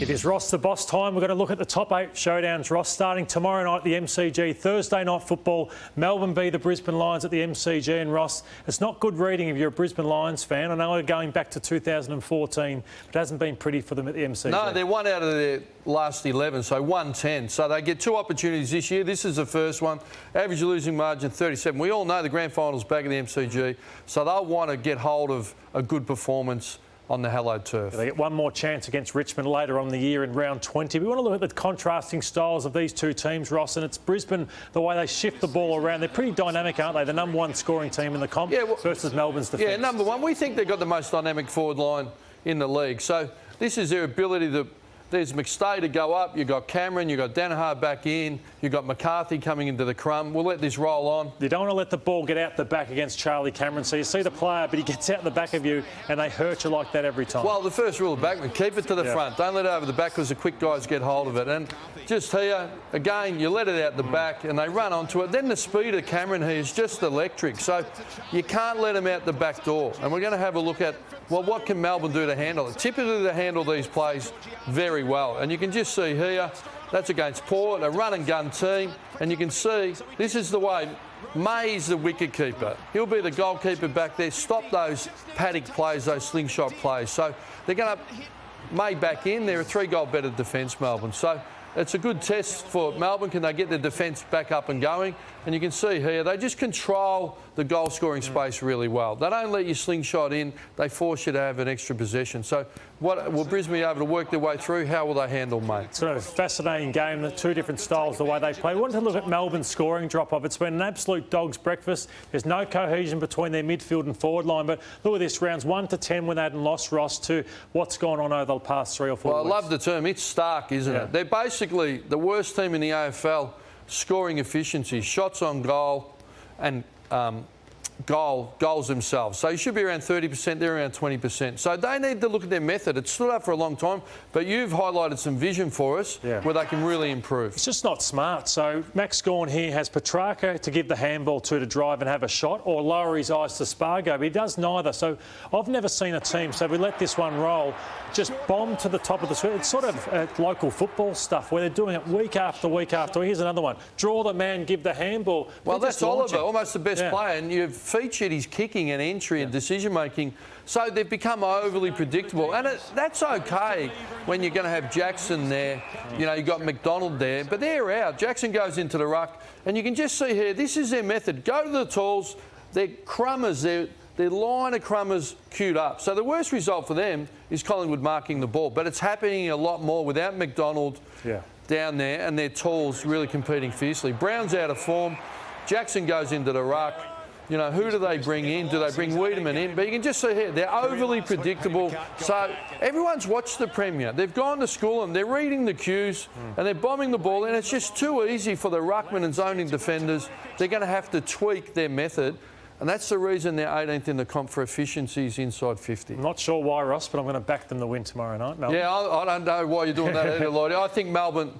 It is Ross the Boss time. We're going to look at the top 8 showdowns, Ross, starting tomorrow night at the MCG. Thursday night football, Melbourne v the Brisbane Lions at the MCG. And Ross, it's not good reading if you're a Brisbane Lions fan. I know we're going back to 2014, but it hasn't been pretty for them at the MCG. No, they're 1 out of their last 11, so 110. So they get 2 opportunities this year. This is the first one. Average losing margin 37. We all know the grand final's back at the MCG, so they'll want to get hold of a good performance on the hallowed turf. They get one more chance against Richmond later on in the year in round 20. We want to look at the contrasting styles of these two teams, Ross, and it's Brisbane, the way they shift the ball around. They're pretty dynamic, aren't they? The number 1 scoring team in the comp versus Melbourne's defence. Yeah, number 1. We think they've got the most dynamic forward line in the league. So this is their ability to... There's McStay to go up, you've got Cameron, you've got Danaher back in, you've got McCarthy coming into the crumb. We'll let this roll on. You don't want to let the ball get out the back against Charlie Cameron. So you see the player, but he gets out the back of you and they hurt you like that every time. Well, the first rule of backman, keep it to the front. Don't let it over the back because the quick guys get hold of it. And just here, again, you let it out the back and they run onto it. Then the speed of Cameron here is just electric. So you can't let him out the back door. And we're going to have a look at, well, what can Melbourne do to handle it? Typically, they handle these plays very well. And you can just see here, that's against Port, a run and gun team. And you can see, this is the way. May's the wicket keeper. He'll be the goalkeeper back there. Stop those paddock plays, those slingshot plays. So they're going to May back in. They're a 3-goal better defence, Melbourne. So it's a good test for Melbourne. Can they get their defence back up and going? And you can see here, they just control the goal-scoring space really well. They don't let you slingshot in. They force you to have an extra possession. So what will Brisbane be able to work their way through? How will they handle May? It's a fascinating game, the 2 different styles, the way they play. We want to look at Melbourne's scoring drop-off. It's been an absolute dog's breakfast. There's no cohesion between their midfield and forward line. But look at this, rounds 1 to 10 when they hadn't lost, Ross, to what's gone on over the past 3 or 4 weeks. Well, I love the term. It's stark, isn't it? They're basically the worst team in the AFL scoring efficiency, shots on goal and goals themselves. So you should be around 30%, they're around 20%. So they need to look at their method. It's stood up for a long time, but you've highlighted some vision for us where they can really improve. It's just not smart. So Max Gawn here has Petrarca to give the handball to drive and have a shot, or lower his eyes to Spargo, but he does neither. So I've never seen a team, so we let this one roll, just bomb to the top of the street. It's sort of local football stuff where they're doing it week after week after week. Here's another one. Draw the man, give the handball. Well, that's Oliver, almost the best player, and you've featured his kicking and entry and decision-making. So they've become overly predictable. And that's okay when you're going to have Jackson there. You know, you've got McDonald there, but they're out. Jackson goes into the ruck, and you can just see here, this is their method. Go to the tools. They're crummers. Their line of crummers queued up. So the worst result for them is Collingwood marking the ball. But it's happening a lot more without McDonald down there and their tools really competing fiercely. Brown's out of form. Jackson goes into the ruck. You know, who do they bring in? Do they bring Wiedemann in? But you can just see here, they're overly predictable. So everyone's watched the Premier. They've gone to school and they're reading the cues and they're bombing the ball. And it's just too easy for the ruckman and zoning defenders. They're going to have to tweak their method. And that's the reason they're 18th in the comp for efficiencies inside 50. I'm not sure why, Ross, but I'm going to back them to win tomorrow night, Melbourne. Yeah, I don't know why you're doing that either, Lloyd. I think Melbourne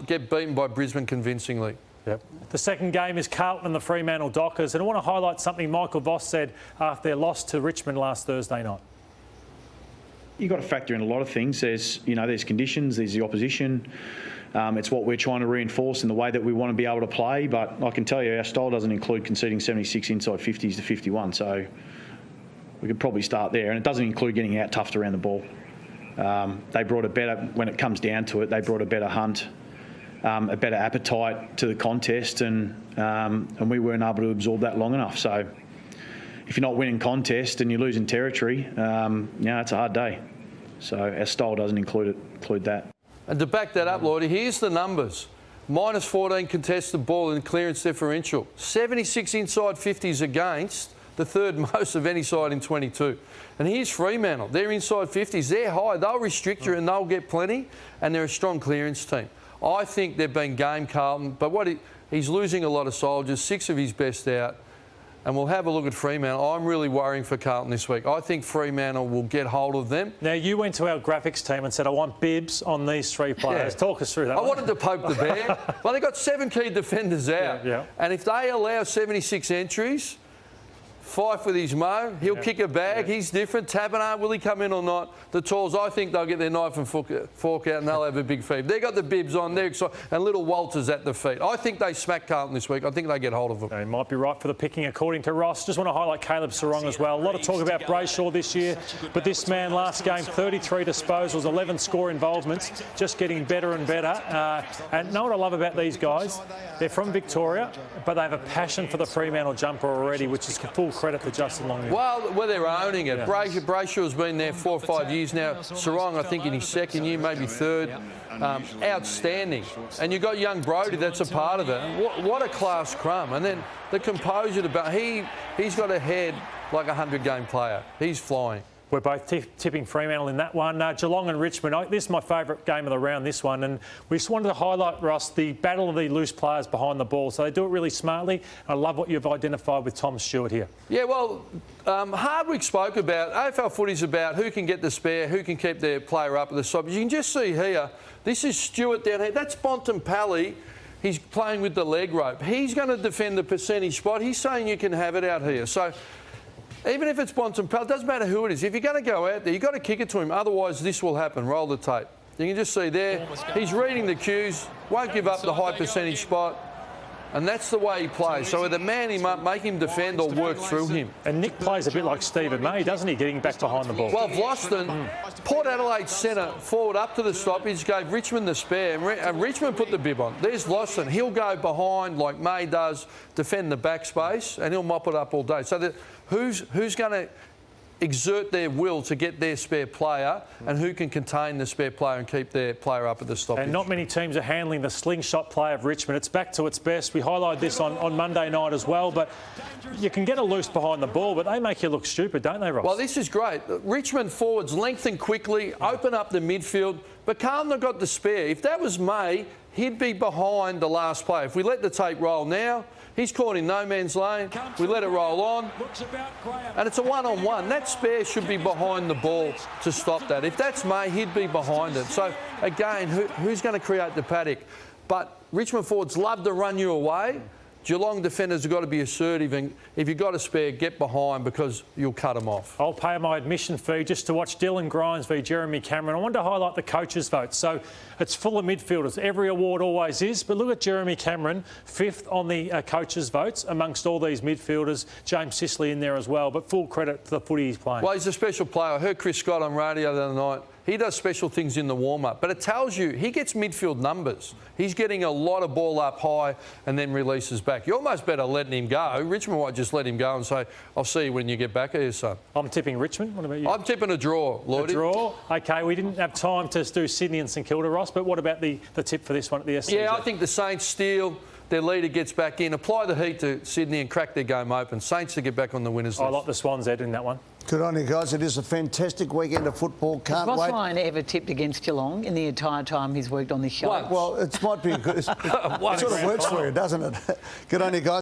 get beaten by Brisbane convincingly. Yep. The second game is Carlton and the Fremantle Dockers. And I want to highlight something Michael Voss said after their loss to Richmond last Thursday night. You've got to factor in a lot of things. There's conditions, there's the opposition. It's what we're trying to reinforce in the way that we want to be able to play. But I can tell you, our style doesn't include conceding 76 inside 50s to 51. So we could probably start there. And it doesn't include getting out toughed around the ball. They brought a better, when it comes down to it, they brought a better hunt, a better appetite to the contest. And we weren't able to absorb that long enough. So if you're not winning contest and you're losing territory, it's a hard day. So our style doesn't include that. And to back that up, Lloydie, here's the numbers. Minus 14 contested ball in clearance differential. 76 inside 50s against, the third most of any side in 22. And here's Fremantle. They're inside 50s. They're high. They'll restrict you and they'll get plenty. And they're a strong clearance team. I think they've been game Carlton. But he's losing a lot of soldiers, 6 of his best out. And we'll have a look at Fremantle. I'm really worrying for Carlton this week. I think Fremantle will get hold of them. Now, you went to our graphics team and said, I want bibs on these 3 players. Yeah. Talk us through that. I wanted to poke the bear. Well, they've got 7 key defenders out. And if they allow 76 entries, Fife with his mo. He'll kick a bag. He's different. Taberner, will he come in or not? The Tools, I think they'll get their knife and fork out and they'll have a big feed. They've got the bibs on. They're excited. And little Walters at the feet. I think they smack Carlton this week. I think they get hold of them. They might be right for the picking, according to Ross. Just want to highlight Caleb Sarong as well. A lot of talk about Brayshaw this year, but this man last game, 33 disposals, 11 score involvements, just getting better and better. And know what I love about these guys? They're from Victoria, but they have a passion for the Fremantle jumper already, which is full credit to Justin Long. Well, they're owning it. Yeah. Brayshaw's been there 4 or 5 years now. Sarong, I think, in his second year, maybe third. Outstanding. And you've got young Brodie that's a part of it. What a class crumb. And then the composure, he's got a head like a 100-game player. He's flying. We're both tipping Fremantle in that one. Geelong and Richmond, this is my favourite game of the round, this one. And we just wanted to highlight, Ross, the battle of the loose players behind the ball. So they do it really smartly. I love what you've identified with Tom Stewart here. Yeah, well, Hardwick spoke about, AFL footy's about who can get the spare, who can keep their player up at the side. You can just see here, this is Stewart down here. That's Bontempelli. He's playing with the leg rope. He's going to defend the percentage spot. He's saying you can have it out here. So even if it's Bontempelli, it doesn't matter who it is. If you're going to go out there, you've got to kick it to him. Otherwise, this will happen. Roll the tape. You can just see there, he's reading the cues, won't give up the high percentage spot. And that's the way he plays. So either man him up, make him defend, or work through him. And Nick plays a bit like Stephen May, doesn't he, getting back behind the ball? Well, Vlosten, Port Adelaide centre, forward up to the stoppage, gave Richmond the spare, and Richmond put the bib on. There's Vlosten. He'll go behind like May does, defend the backspace, and he'll mop it up all day. So who's going to exert their will to get their spare player, and who can contain the spare player and keep their player up at the stoppage? And not many teams are handling the slingshot play of Richmond. It's back to its best. We highlighted this on Monday night as well, but you can get a loose behind the ball, but they make you look stupid, don't they, Ross? Well, this is great. Richmond forwards lengthen quickly, open up the midfield, but Carlton have got the spare. If that was May, he'd be behind the last player. If we let the tape roll now, he's caught in no man's lane. We let it roll on. And it's a one-on-one. That spare should be behind the ball to stop that. If that's May, he'd be behind it. So, again, who's going to create the paddock? But Richmond forwards love to run you away. Geelong defenders have got to be assertive, and if you've got a spare, get behind, because you'll cut them off. I'll pay my admission fee just to watch Dylan Grimes v Jeremy Cameron. I wanted to highlight the coaches' vote. So it's full of midfielders. Every award always is, but look at Jeremy Cameron, 5th on the coaches' votes amongst all these midfielders. James Sicily in there as well, but full credit to the footy he's playing. Well, he's a special player. I heard Chris Scott on radio the other night. He does special things in the warm-up, but it tells you he gets midfield numbers. He's getting a lot of ball up high and then releases back. You're almost better letting him go. Richmond might just let him go and say, I'll see you when you get back here, son. I'm tipping Richmond. What about you? I'm tipping a draw, Lloyd. A draw? OK, we didn't have time to do Sydney and St Kilda, Ross, but what about the tip for this one at the SCG? Yeah, I think the Saints steal. Their leader gets back in, apply the heat to Sydney and crack their game open. Saints to get back on the winners list. I like the Swans, Ed, in that one. Good on you, guys. It is a fantastic weekend of football. Can't wait. Has Ross Lyon ever tipped against Geelong in the entire time he's worked on this show? Once. Well, it might be good. It sort of works for you, doesn't it? Good on you, guys.